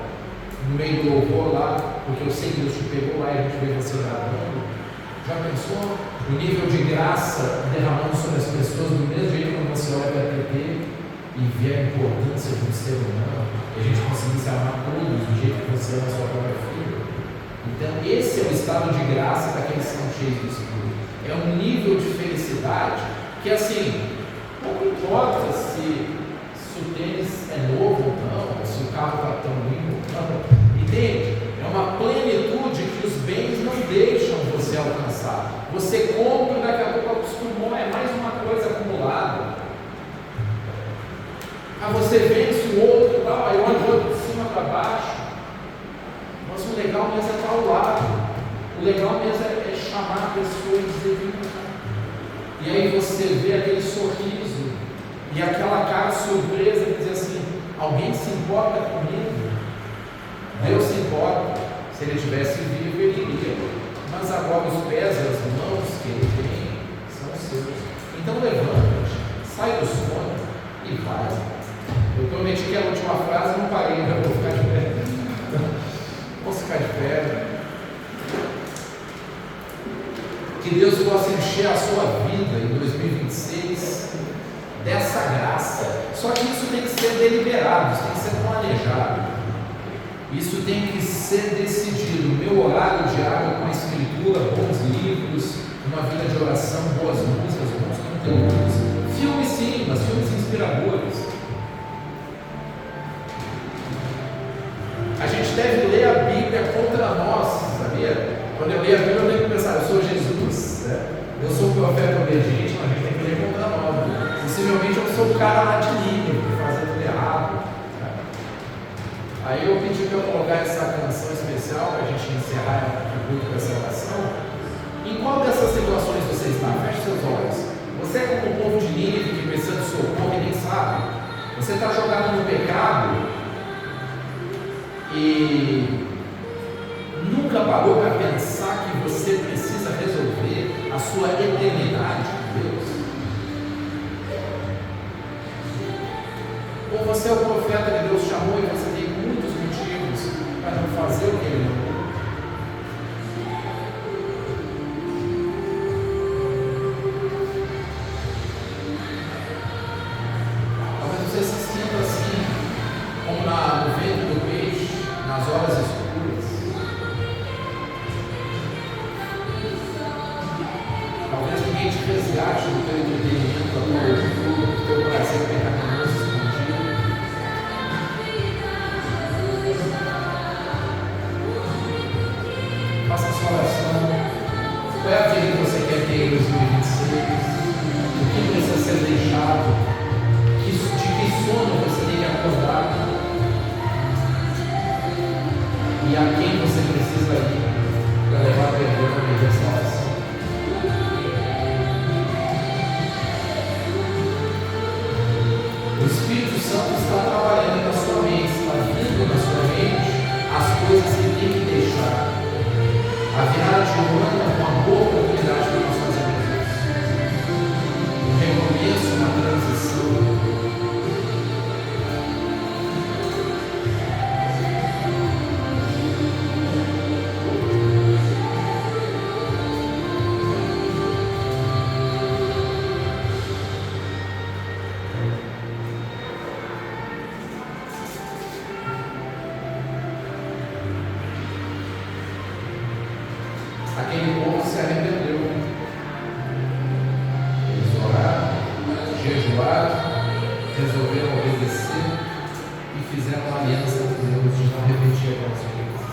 no meio do louvor lá, porque eu sei que Deus te pegou lá e a gente vê você bradando? Já pensou o nível de graça derramando sobre as pessoas do mesmo jeito quando você olha para a TV e vê a importância de um ser humano, e a gente conseguir se amar todos do jeito que você ama a sua própria filha? Então esse é o estado de graça daqueles que são cheios do Espírito. É um nível de felicidade que, assim, pouco importa se o tênis é novo ou não, se o carro está tão limpo ou não, entende? É uma plenitude que os bens não deixam você alcançar. Você compra e daqui a pouco acostumou, é mais uma coisa acumulada. Aí você vence o outro, tal, aí olha o outro de cima para baixo. Mas o legal mesmo é estar ao lado. O legal mesmo é chamar a pessoa e dizer: vem cá. E aí você vê aquele sorriso e aquela cara surpresa que diz assim: alguém se importa comigo? Deus se importa. Se ele estivesse vivo, ele iria. Mas agora os pés e as mãos que ele tem são seus. Então levanta-te, sai do sono e vai. Eu prometi que a última frase não parei, ainda vou ficar de pé. Vamos ficar de pé. Que Deus possa encher a sua vida em 2026 dessa graça. Só que isso tem que ser deliberado, isso tem que ser planejado. Isso tem que ser decidido. Meu horário diário com a escritura, bons livros, uma vida de oração, boas músicas, bons conteúdos. Filmes sim, mas filmes inspiradores. A gente deve ler a Bíblia contra nós, sabia? Quando eu leio a Bíblia, eu tenho que pensar: eu sou Jesus, né? Eu sou o profeta obediente, mas a gente tem que ler contra nós. Né? Possivelmente eu sou o cara lá de Nínive, que faz tudo errado. Né? Aí eu pedi para eu colocar essa canção especial para a gente encerrar o culto com essa oração. Em qual dessas situações você está? Feche seus olhos. Você é como o povo de Nínive que precisa de socorro e nem sabe. Você está jogado no pecado e nunca parou para pensar que você precisa resolver a sua eternidade com Deus? Ou você é o profeta que Deus chamou e você tem muitos motivos para não fazer o que Ele mandou? Talvez você se sinta assim, como no vento do peixe, nas horas escuras. Talvez ninguém te resgate do teu entretenimento, da tua loucura, do teu prazer pecaminoso escondido. Faça a sua oração. Qual é a vida que você quer ter em 2026? O que precisa ser deixado? De que sono você tem que acordar? E a quem você precisa ir para levar perdão e restauração? O Espírito Santo está trabalhando na sua mente, está vindo na sua mente as coisas que tem que deixar. A virada de um ano é uma boa oportunidade para nós fazermos isso. Um recomeço, uma transição. Aquele povo se arrependeu. Eles oraram, jejuaram, resolveram obedecer e fizeram uma aliança com Deus de não repetir aquelas coisas.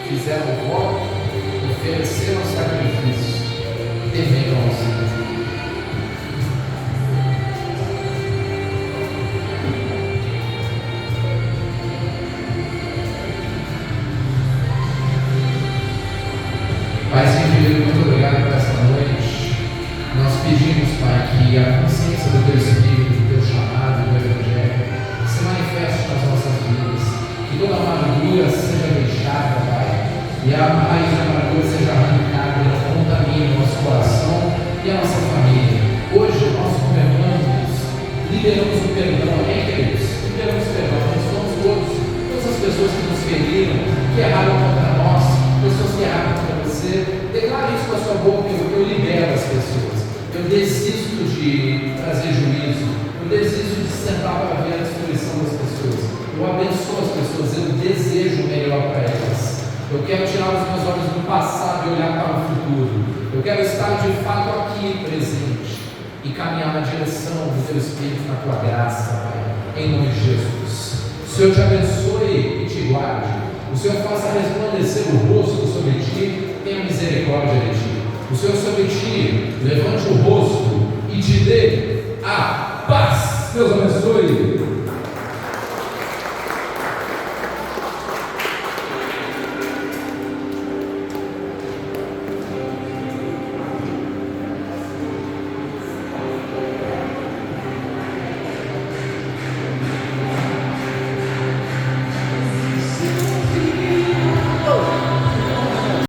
Fizeram o voto, ofereceram sacrifício, temendo ao Senhor. Pai, Senhor, muito obrigado por esta noite. Nós pedimos, Pai, que a consciência do Teu Espírito, do Teu chamado, do Evangelho, se manifeste nas nossas vidas. Que toda amargura seja deixada, Pai, e a raiz da amargura seja arrancada e não contamine o nosso coração e a nossa família. Hoje nós comemoramos, liberamos o perdão, amém, queridos? Liberamos o perdão, nós somos todas as pessoas que nos feriram, que erraram contra nós, pessoas que erraram contra você. Declare isso com a sua boca. Eu libero as pessoas. Eu desisto de trazer juízo. Eu desisto de sentar para ver a destruição das pessoas. Eu abençoo as pessoas, eu desejo o melhor para elas. Eu quero tirar os meus olhos do passado e olhar para o futuro. Eu quero estar de fato aqui presente e caminhar na direção do Teu Espírito, na Tua graça, Pai, em nome de Jesus. O Senhor te abençoe e te guarde. O Senhor faça resplandecer o rosto sobre ti